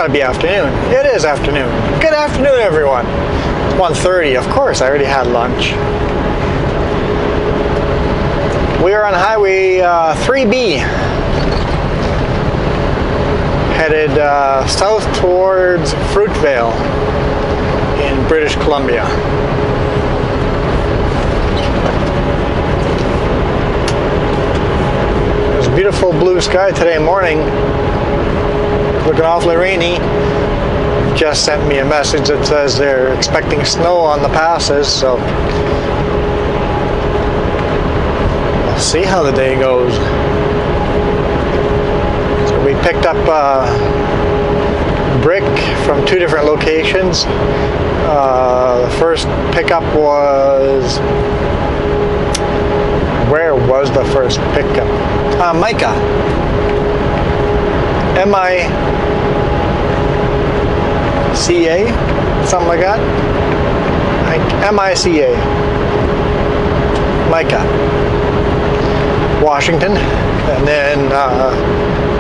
gotta be afternoon. It is afternoon. Good afternoon, everyone. It's 1:30. Of course, I already had lunch. We are on Highway 3B, headed south towards Fruitvale in British Columbia. There's beautiful blue sky today morning. Looking awfully rainy. Just sent me a message that says they're expecting snow on the passes, so we'll see how the day goes. So we picked up brick from two different locations. The first pickup was... Where was the first pickup? Mica. M-I-C-A? Something like that? M-I-C-A. Mica. Washington. And then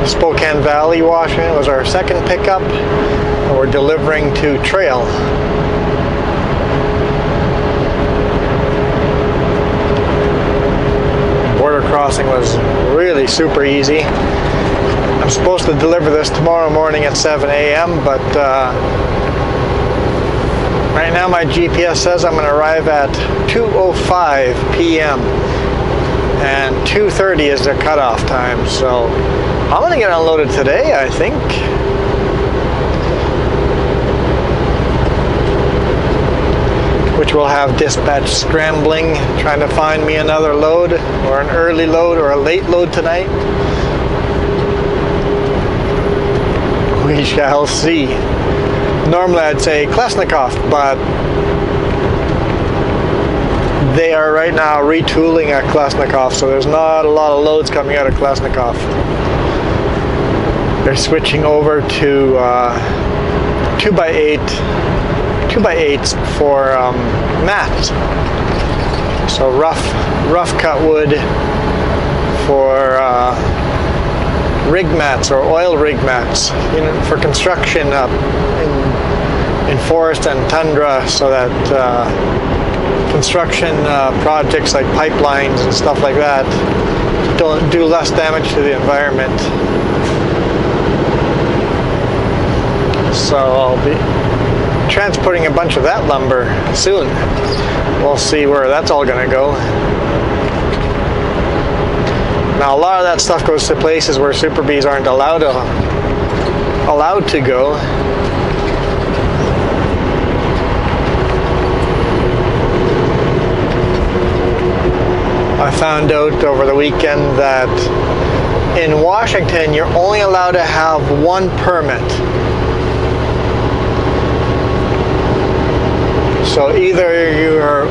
Spokane Valley, Washington was our second pickup. And we're delivering to Trail. Border crossing was really super easy. I'm supposed to deliver this tomorrow morning at 7 a.m., but right now my GPS says I'm going to arrive at 2:05 p.m. and 2:30 is their cutoff time, so I'm going to get unloaded today, I think. Which will have dispatch scrambling, trying to find me another load, or an early load, or a late load tonight. We shall see. Normally I'd say Klesnikov, but they are right now retooling at Klesnikov, so there's not a lot of loads coming out of Klesnikov. They're switching over to 2x8s for mats. So rough cut wood for rig mats or oil rig mats, for construction up in forest and tundra, so that construction projects like pipelines and stuff like that don't do less damage to the environment. So I'll be transporting a bunch of that lumber soon. We'll see where that's all gonna go. Now a lot of that stuff goes to places where Super Bees aren't allowed to go. I found out over the weekend that in Washington you're only allowed to have one permit. So either you're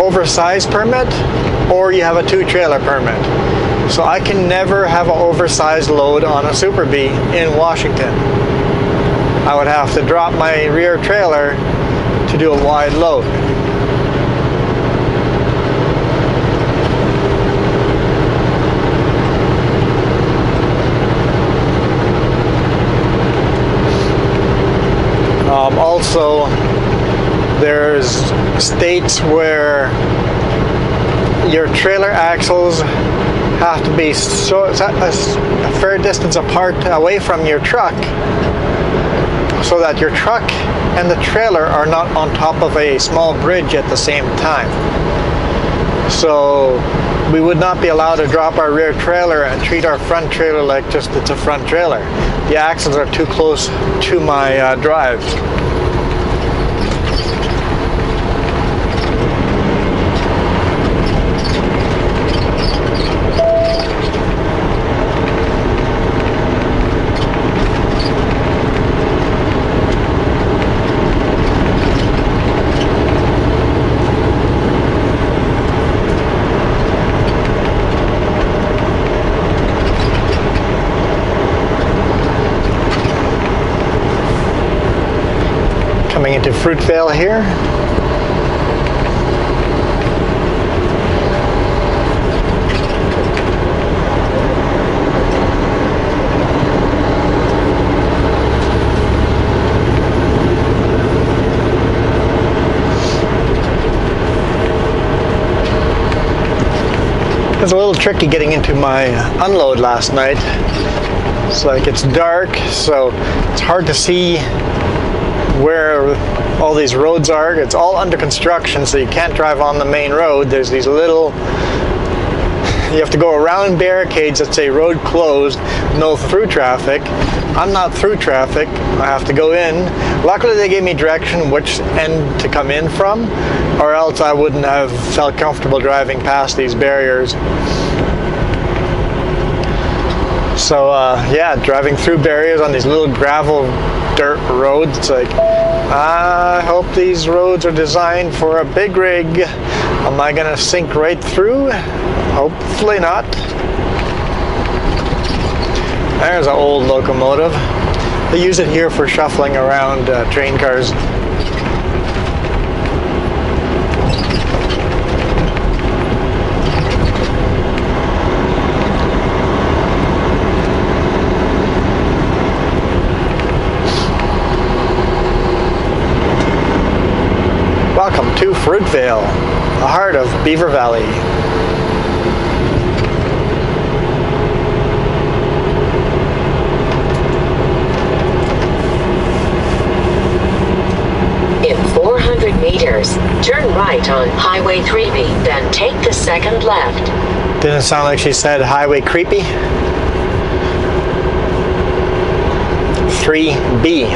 oversized permit, or you have a 2-trailer permit. So I can never have an oversized load on a Super Bee in Washington. I would have to drop my rear trailer to do a wide load. Also, there's states where your trailer axles have to be a fair distance apart away from your truck, so that your truck and the trailer are not on top of a small bridge at the same time. So we would not be allowed to drop our rear trailer and treat our front trailer like just it's a front trailer. The axles are too close to my drive. Coming into Fruitvale here. was a little tricky getting into my unload last night. It's like it's dark, so it's hard to see where all these roads are. It's all under construction, so you can't drive on the main road. There's these little, you have to go around barricades that say road closed, no through traffic. I'm not through traffic, I have to go in. Luckily they gave me direction which end to come in from, or else I wouldn't have felt comfortable driving past these barriers. So yeah, driving through barriers on these little gravel dirt roads, it's like, I hope these roads are designed for a big rig. Am I gonna sink right through? Hopefully not. There's an old locomotive. They use it here for shuffling around train cars. Welcome to Fruitvale, the heart of Beaver Valley. In 400 meters, turn right on Highway 3B, then take the second left. Didn't sound like she said highway creepy. 3B.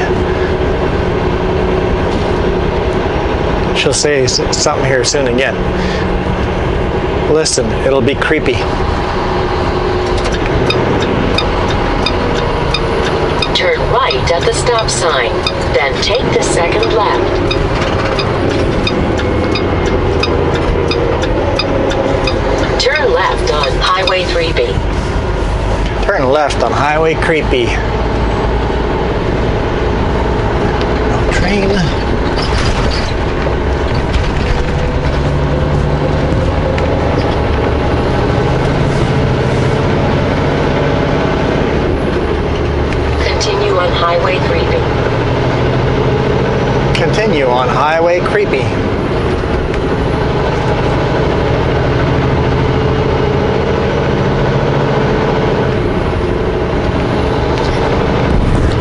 She'll say something here soon again. Listen, it'll be creepy. Turn right at the stop sign, then take the second left. Turn left on Highway 3B. Turn left on Highway Creepy. No train. Continue on Highway 3B. Continue on Highway Creepy.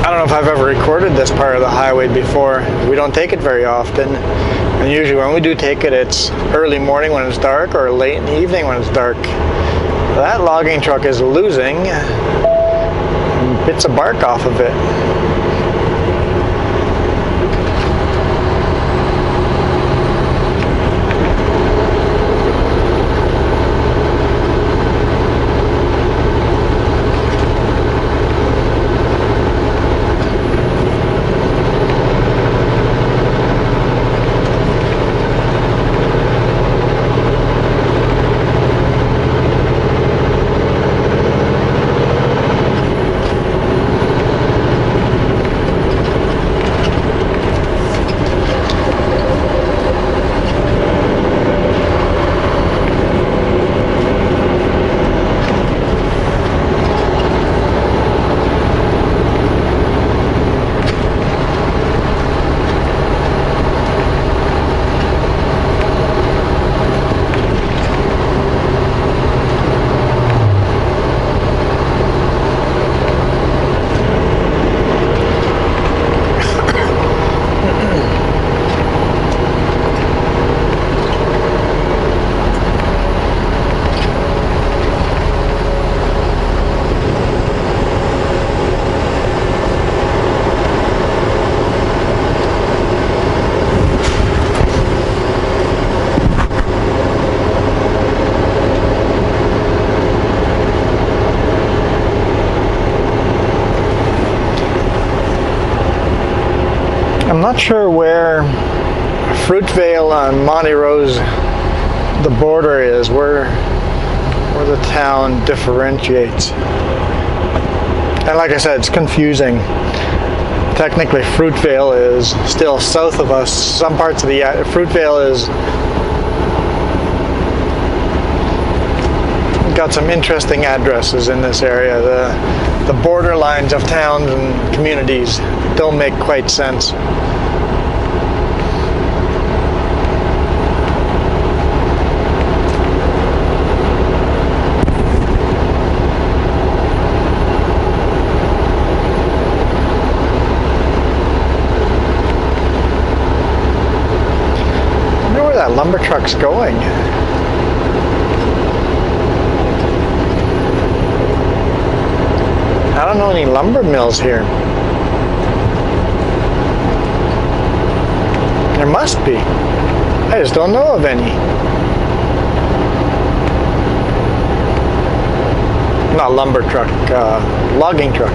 I don't know if I've ever recorded this part of the highway before. We don't take it very often. And usually when we do take it, it's early morning when it's dark or late in the evening when it's dark. That logging truck is losing bits of bark off of it. I'm not sure where Fruitvale and Monte Rose the border is, where the town differentiates. And like I said, it's confusing. Technically Fruitvale is still south of us. Some parts of the Fruitvale is got some interesting addresses in this area. The border lines of towns and communities don't make quite sense. lumber trucks going. I don't know any lumber mills here. There must be. I just don't know of any. Not lumber truck, logging truck.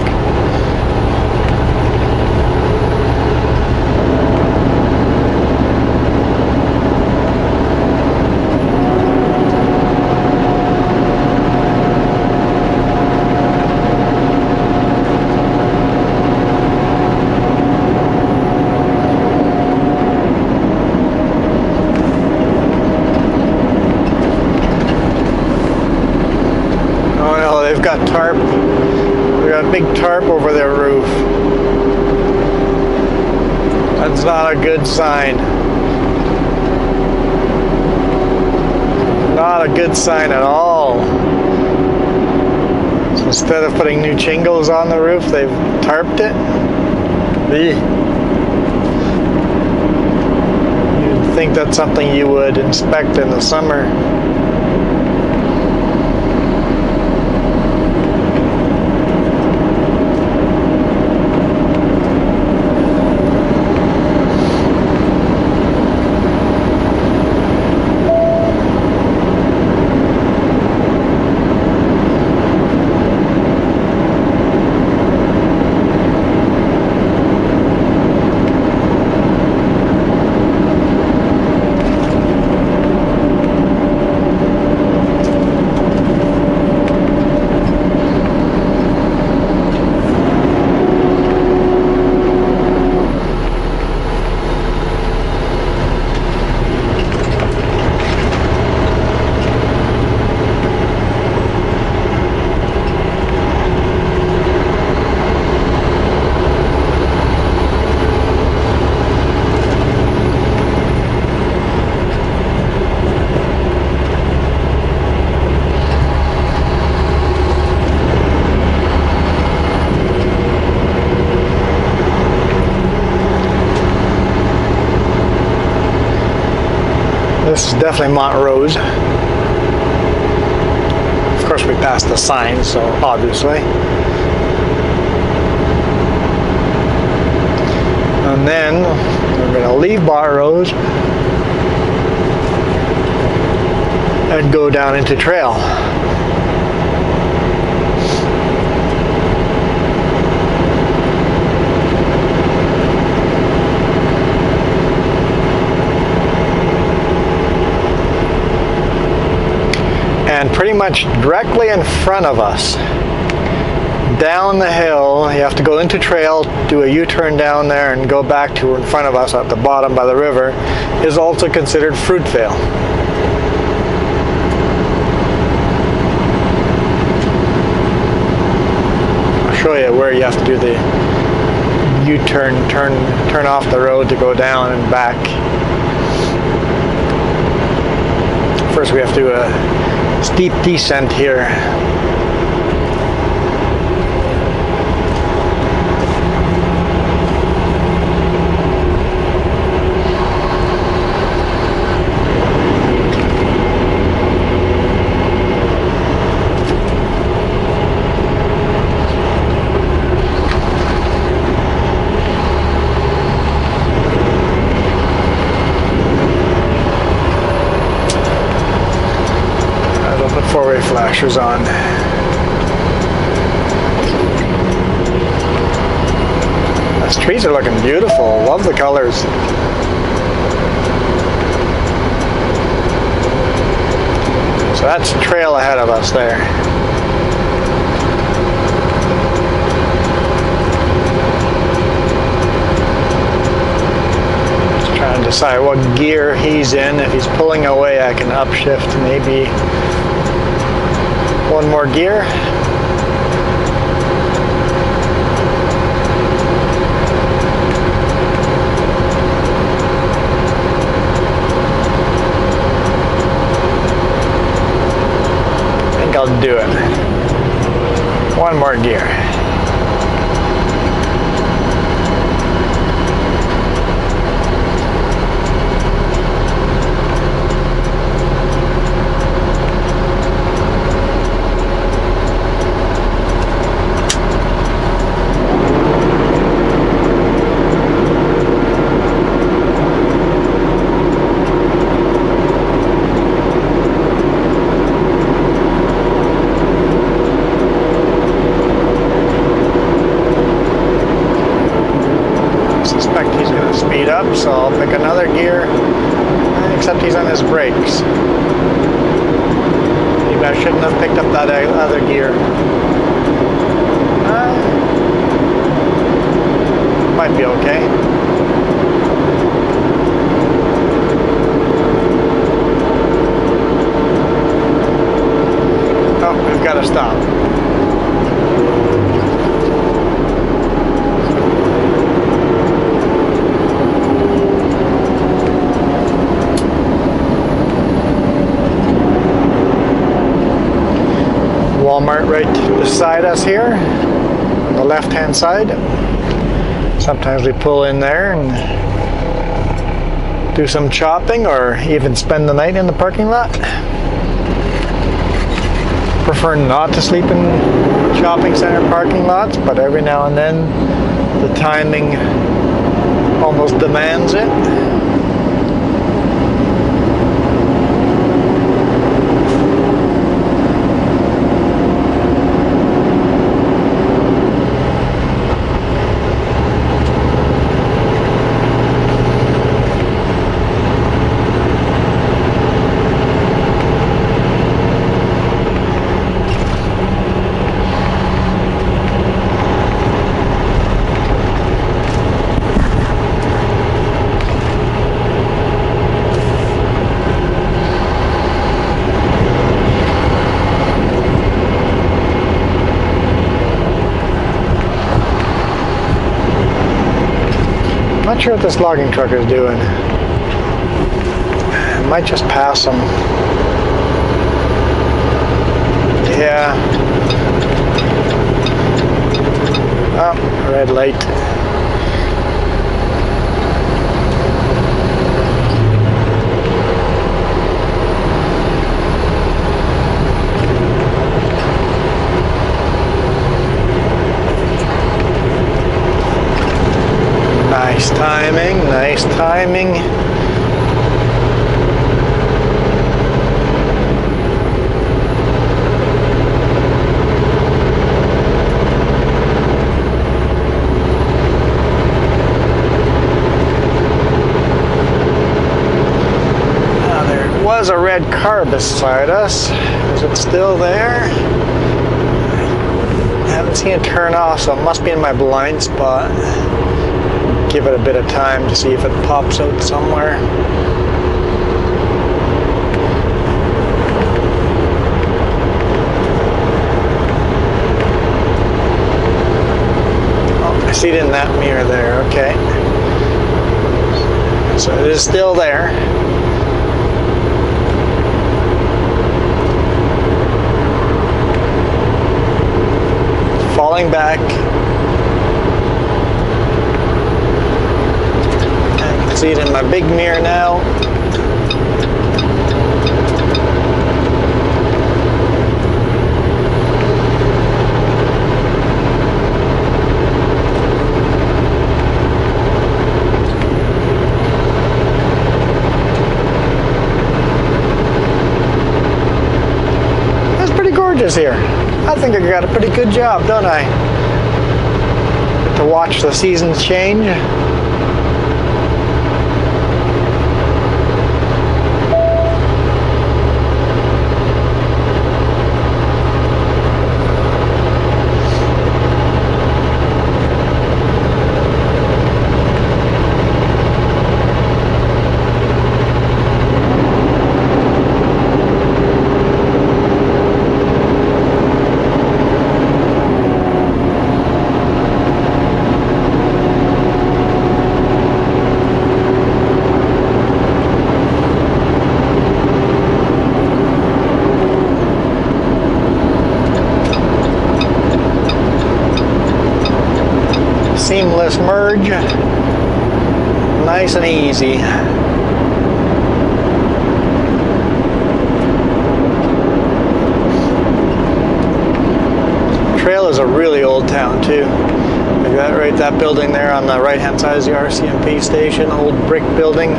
Got tarp. We got a big tarp over their roof. That's not a good sign. Not a good sign at all. So instead of putting new shingles on the roof, they've tarped it. You'd think that's something you would inspect in the summer. This is definitely Montrose. Of course, we passed the sign, so obviously. And then we're going to leave Montrose and go down into trail. And pretty much directly in front of us, down the hill, you have to go into trail, do a U-turn down there and go back to in front of us at the bottom by the river, is also considered Fruitvale. I'll show you where you have to do the U-turn, turn off the road to go down and back. First we have to do a steep descent here. Four-way flashers on. Those trees are looking beautiful. Love the colors. So that's the trail ahead of us there. Just trying to decide what gear he's in. If he's pulling away, I can upshift maybe one more gear. I think I'll do it. One more gear. so I'll pick another gear, except he's on his brakes. Maybe I shouldn't have picked up that other gear. Might be okay. Oh, we've got to stop. Walmart right beside us here, on the left-hand side. Sometimes we pull in there and do some shopping or even spend the night in the parking lot. Prefer not to sleep in shopping center parking lots, but every now and then the timing almost demands it. Not sure what this logging truck is doing. I might just pass him. Yeah. Oh, red light. Nice timing, nice timing. Now there was a red car beside us. Is it still there? I haven't seen it turn off, so it must be in my blind spot. Give it a bit of time to see if it pops out somewhere. Oh, I see it in that mirror there, okay. So it is still there. Falling back. See it in my big mirror now. That's pretty gorgeous here. I think I got a pretty good job, don't I? To watch the seasons change. Seamless merge, nice and easy. Trail is a really old town too. We got right that building there on the right hand side is the RCMP station, old brick building.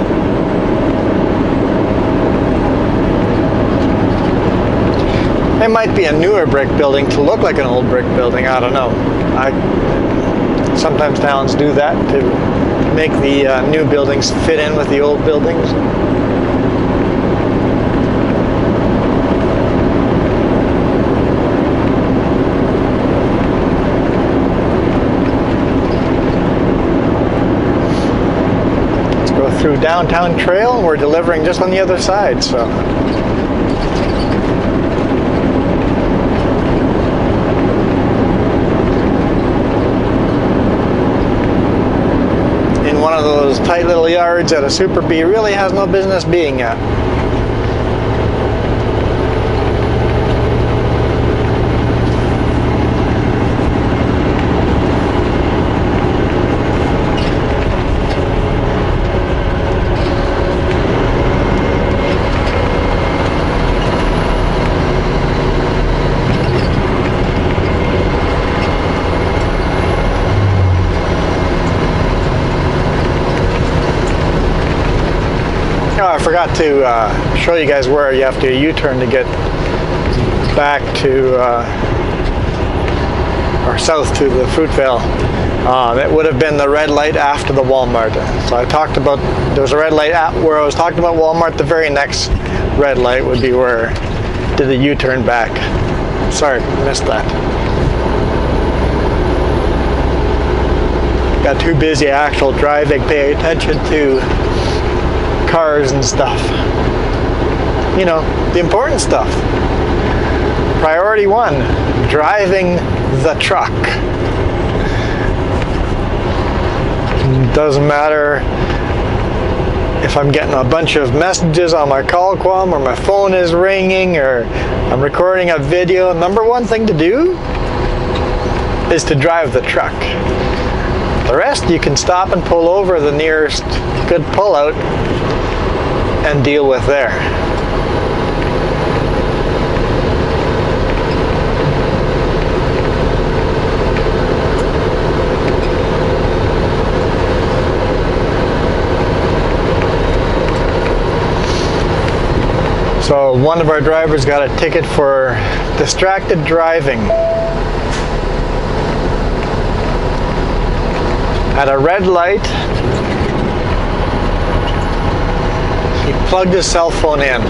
It might be a newer brick building to look like an old brick building, I don't know. Sometimes towns do that to make the new buildings fit in with the old buildings. Let's go through Downtown Trail. We're delivering just on the other side, so. One of those tight little yards that a Super Bee really has no business being at. Oh, I forgot to show you guys where you have to U-turn to get back to or south to the Fruitvale. It would have been the red light after the Walmart. So I talked about, there was a red light where I was talking about Walmart. The very next red light would be where I did the U-turn back. Sorry, missed that. Got too busy actual driving, pay attention to cars and stuff. You know, the important stuff. Priority 1, driving the truck. Doesn't matter if I'm getting a bunch of messages on my call quam, or my phone is ringing, or I'm recording a video. Number 1 thing to do is to drive the truck. The rest you can stop and pull over the nearest good pullout and deal with there. So one of our drivers got a ticket for distracted driving. At a red light, he plugged his cell phone in.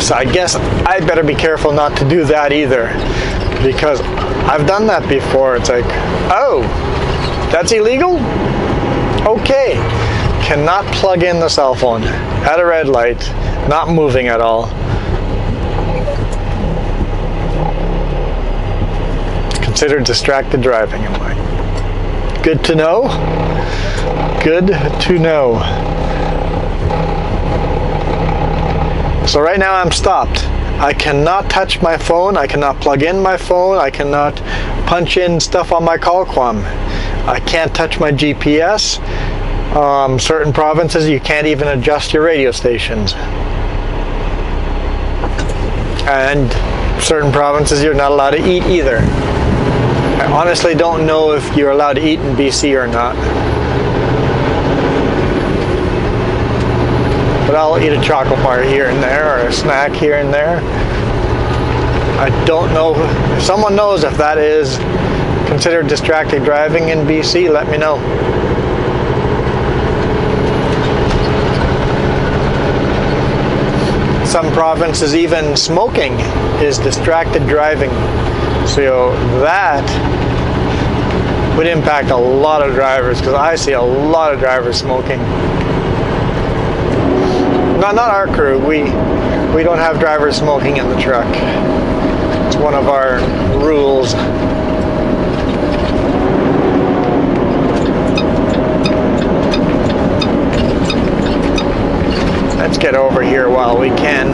So I guess I better be careful not to do that either, because I've done that before. It's like, oh, that's illegal? Okay. Cannot plug in the cell phone at a red light, not moving at all. Considered distracted driving, am I? Good to know. Good to know. So right now I'm stopped. I cannot touch my phone. I cannot plug in my phone. I cannot punch in stuff on my call quam. I can't touch my GPS. Certain provinces you can't even adjust your radio stations. And certain provinces you're not allowed to eat either. I honestly don't know if you're allowed to eat in BC or not. But I'll eat a chocolate bar here and there, or a snack here and there. I don't know. If someone knows if that is considered distracted driving in BC, let me know. Some provinces, even smoking is distracted driving. So that would impact a lot of drivers, because I see a lot of drivers smoking. Not our crew. We don't have drivers smoking in the truck. It's one of our rules. Let's get over here while we can.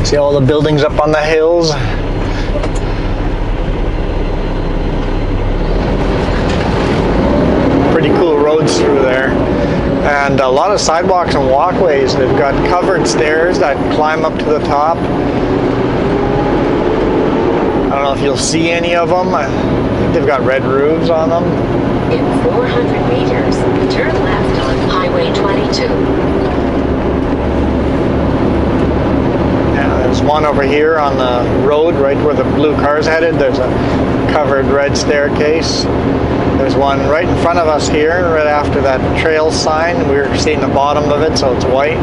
See all the buildings up on the hills? Pretty cool roads through there. And a lot of sidewalks and walkways. They've got covered stairs that climb up to the top. I don't know if you'll see any of them. think they've got red roofs on them. In 400 meters, turn left on Highway 22. Yeah, there's one over here on the road, right where the blue car's headed. There's a covered red staircase. There's one right in front of us here, right after that trail sign. We're seeing the bottom of it, so it's white.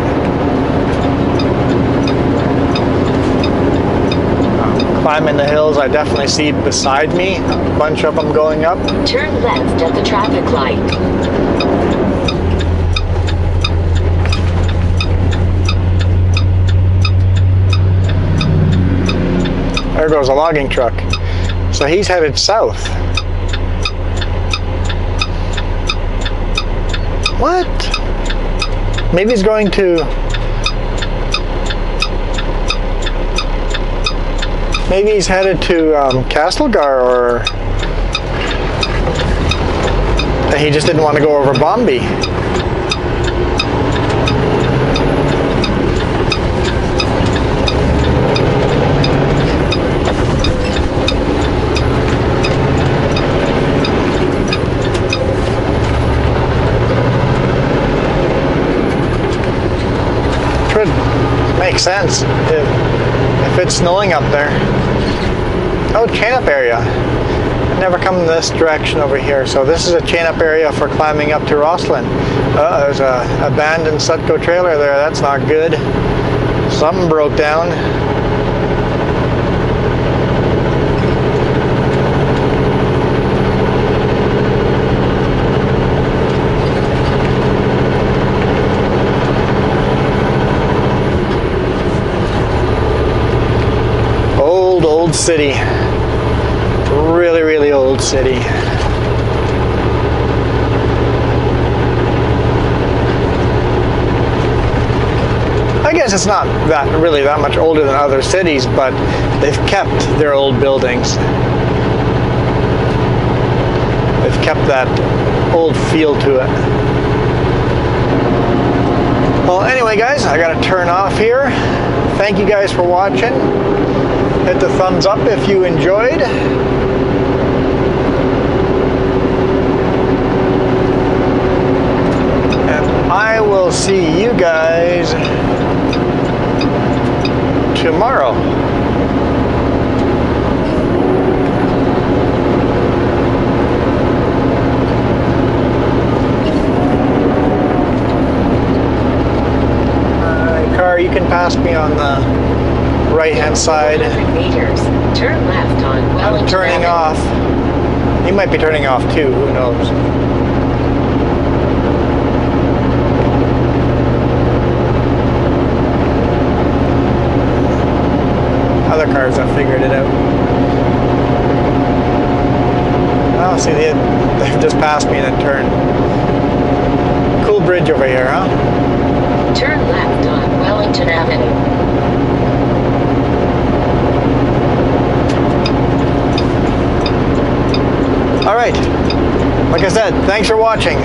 Climbing the hills, I definitely see beside me a bunch of them going up. Turn left at the traffic light. There goes a logging truck. So he's headed south. What? Maybe he's going to... Maybe he's headed to Castlegar, or he just didn't want to go over Bombay. Could make sense if it's snowing up there. Oh, chain-up area. I've never come this direction over here. So this is a chain-up area for climbing up to Rosslyn. There's a abandoned Sutco trailer there. That's not good. Something broke down. Old city. Really, really old city. I guess it's not really that much older than other cities, but they've kept their old buildings. They've kept that old feel to it. Well, anyway, guys, I gotta turn off here. Thank you guys for watching. Hit the thumbs up if you enjoyed. And I will see you guys tomorrow. Car, you can pass me on the right-hand side. 400 meters, turn left on Wellington I'm turning Avenue. off. He might be turning off too, who knows. Other cars have figured it out. Oh, see, they've just passed me and then turned. Cool bridge over here, huh? Turn left on Wellington Avenue. All right. Like I said, thanks for watching.